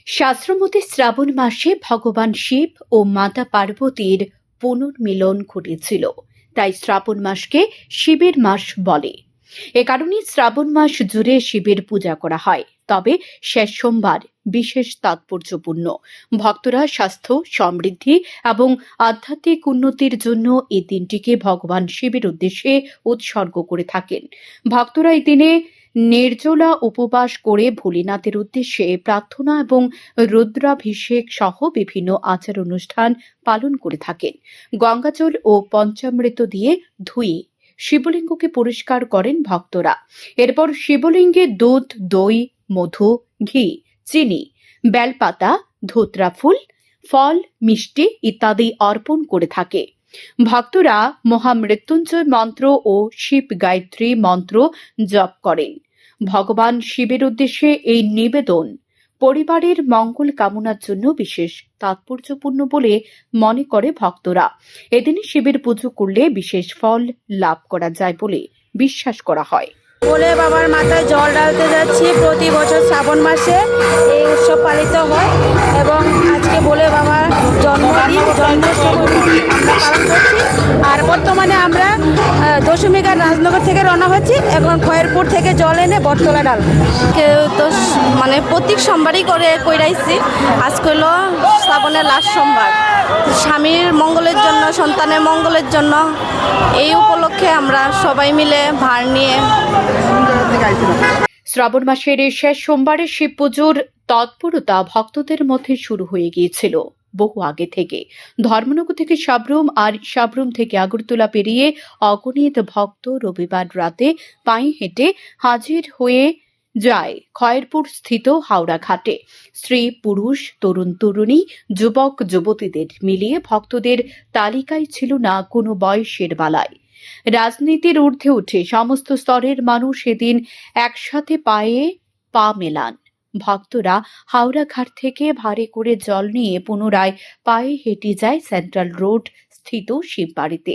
শাস্ত্রমতে শ্রাবণ মাসে ভগবান শিব ও মাতা পার্বতীর পুনর্মিলন ঘটেছিল, তাই শ্রাবণ মাসকে শিবের মাস বলে। এ কারণে শ্রাবণ মাস জুড়ে শিবের পূজা করা হয়। তবে শেষ সোমবার বিশেষ তাৎপর্যপূর্ণ। ভক্তরা স্বাস্থ্য, সমৃদ্ধি এবং আধ্যাত্মিক উন্নতির জন্য এই দিনটিকে ভগবান শিবের উদ্দেশ্যে উৎসর্গ করে থাকেন। ভক্তরা এই দিনে নির্জলা উপবাস করে ভোলেনাথের উদ্দেশ্যে প্রার্থনা এবং রুদ্রাভিষেক সহ বিভিন্ন আচার অনুষ্ঠান পালন করে থাকেন। গঙ্গাজল ও পঞ্চামৃত দিয়ে ধুয়ে শিবলিঙ্গকে পরিষ্কার করেন ভক্তরা। এরপর শিবলিঙ্গে দুধ, দই, মধু, ঘি, চিনি, বেলপাতা, ধুতরা ফুল, ফল, মিষ্টি ইত্যাদি অর্পণ করে থাকে। ভক্তরা মহামৃত্যুঞ্জয় মন্ত্র ও শিব গায়ত্রী মন্ত্র জপ করেন। ভগবান শিবের উদ্দেশ্যে এই নিবেদন পরিবারের মঙ্গল কামনার জন্য বিশেষ তাৎপর্যপূর্ণ বলে মনে করে ভক্তরা। এদিনে শিবের পুজো করলে বিশেষ ফল লাভ করা যায় বলে বিশ্বাস করা হয়। ভোলে বাবার মাথায় জল ঢালতে যাচ্ছি। প্রতি বছর শ্রাবণ মাসে এই উৎসব পালিত হয় এবং আজকে ভোলে বাবার জন্মদিন, জন্মোৎসব আমরা পালন করছি। আর বর্তমানে আমরা দশমীঘাট রাজনগর থেকে রওনা হচ্ছি। এখন খয়েরপুর থেকে জল এনে বটতলা ডাল কেউ তো প্রত্যেক সোমবারই করে কইরাইছি। আজকে হলো শ্রাবণের লাস্ট সোমবার। স্বামীর মঙ্গলের জন্য, সন্তানের মঙ্গলের জন্য এই উপলক্ষে আমরা সবাই মিলে ভার নিয়ে শ্রাবণ মাসের এই শেষ সোমবারে শিব পুজোর তৎপরতা ভক্তদের মধ্যে শুরু হয়ে গিয়েছিল বহু আগে থেকে। ধর্মনগর থেকে সাবরুম আর সাবরুম থেকে আগরতলা পেরিয়ে অগণিত ভক্ত রবিবার রাতে পায়ে হেঁটে হাজির হয়ে যায় খয়েরপুর স্থিত হাওড়া ঘাটে। স্ত্রী, পুরুষ, তরুণ তরুণী, যুবক যুবতীদের মিলিয়ে ভক্তদের তালিকায় ছিল না কোনো বয়সের বালাই। রাজনীতির ঊর্ধ্বে উঠে সমস্ত স্তরের মানুষ এদিন একসাথে পায়ে পা মেলান। ভক্তরা হাওড়া ঘাট থেকে ভারী করে জল নিয়ে পুনরায় পায়ে হেঁটে যায় সেন্ট্রাল রোড স্থিত শিববাড়িতে।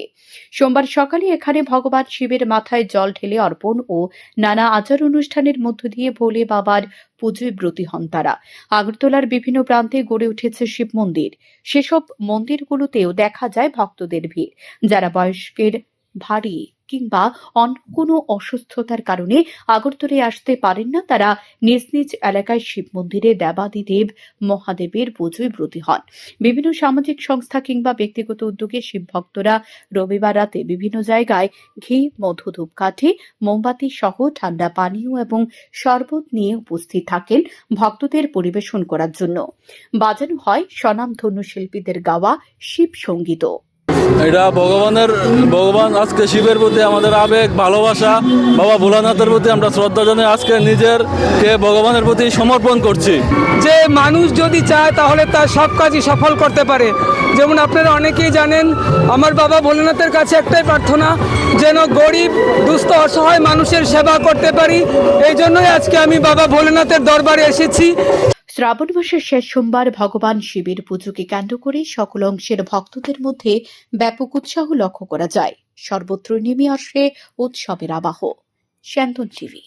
সোমবার সকালে এখানে ভগবান শিবের মাথায় জল ঢেলে অর্পণ ও নানা আচার অনুষ্ঠানের মধ্য দিয়ে ভোলে বাবার পুজোয় ব্রতী হন তারা। আগরতলার বিভিন্ন প্রান্তে গড়ে উঠেছে শিব মন্দির। সেসব মন্দিরগুলোতেও দেখা যায় ভক্তদের ভিড়। যারা বয়স্কের, ভারী কিংবা অন্য কোনো অসুস্থতার কারণে আগরতলায় আসতে পারেন না, তারা নিজ নিজ এলাকায় শিব মন্দিরে দেবাদিদেব মহাদেবের পুজোয় ব্রতী হন। বিভিন্ন সামাজিক সংস্থা কিংবা ব্যক্তিগত উদ্যোগে শিব ভক্তরা রবিবার রাতে বিভিন্ন জায়গায় ঘি, মধু, ধূপকাঠি, মোমবাতি সহ ঠান্ডা পানীয় এবং শরবত নিয়ে উপস্থিত থাকেন ভক্তদের পরিবেশন করার জন্য। বাজানো হয় স্বনামধন্য শিল্পীদের গাওয়া শিব সঙ্গীত। এটা ভগবান আজকে শিবের প্রতি আমাদের আবেগ, ভালোবাসা, বাবা ভোলানাথের প্রতি আমরা শ্রদ্ধা জানাই। আজকে নিজেরকে ভগবানের প্রতি সমর্পণ করছি। যে মানুষ যদি চায় তাহলে তার সব কাজই সফল করতে পারে। যেমন আপনারা অনেকেই জানেন, আমার বাবা ভোলেনাথের কাছে একটাই প্রার্থনা, যেন গরিব, দুস্থ, অসহায় মানুষের সেবা করতে পারি। এই জন্যই আজকে আমি বাবা ভোলেনাথের দরবারে এসেছি। শ্রাবণ মাসের শেষ সোমবার ভগবান শিবের পুজোকে কেন্দ্র করে সকল অংশের ভক্তদের মধ্যে ব্যাপক উৎসাহ লক্ষ্য করা যায়। সর্বত্র নেমে আসে উৎসবের আবাহ। শান্তন টিভি।